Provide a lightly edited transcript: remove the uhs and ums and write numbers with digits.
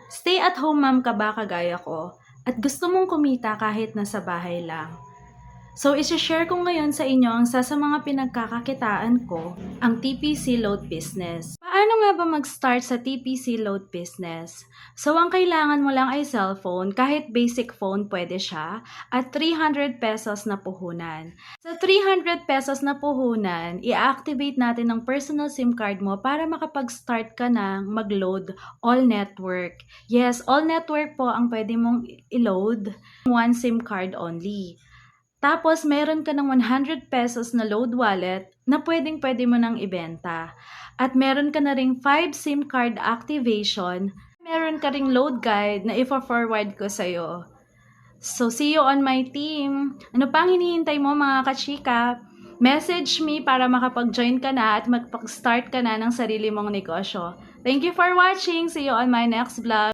Stay at home mom ka ba kagaya ko at gusto mong kumita kahit nasa bahay lang? So, isi-share ko ngayon sa inyo ang isa sa mga pinagkakakitaan ko, ang TPC load business. Paano nga ba mag-start sa TPC load business? So, ang kailangan mo lang ay cellphone, kahit basic phone pwede siya, at 300 pesos na puhunan. Sa 300 pesos na puhunan, i-activate natin ang personal SIM card mo para makapag-start ka na mag-load all network. Yes, all network po ang pwede mong i-load, one SIM card only. Tapos, meron ka ng 100 pesos na load wallet na pwede mo nang ibenta. At meron ka na ring 5 SIM card activation. Meron ka ring load guide na ifa-forward ko sa'yo. So, see you on my team. Ano pang hinihintay mo mga kachika? Message me para makapag-join ka na at mag-start ka na ng sarili mong negosyo. Thank you for watching. See you on my next vlog.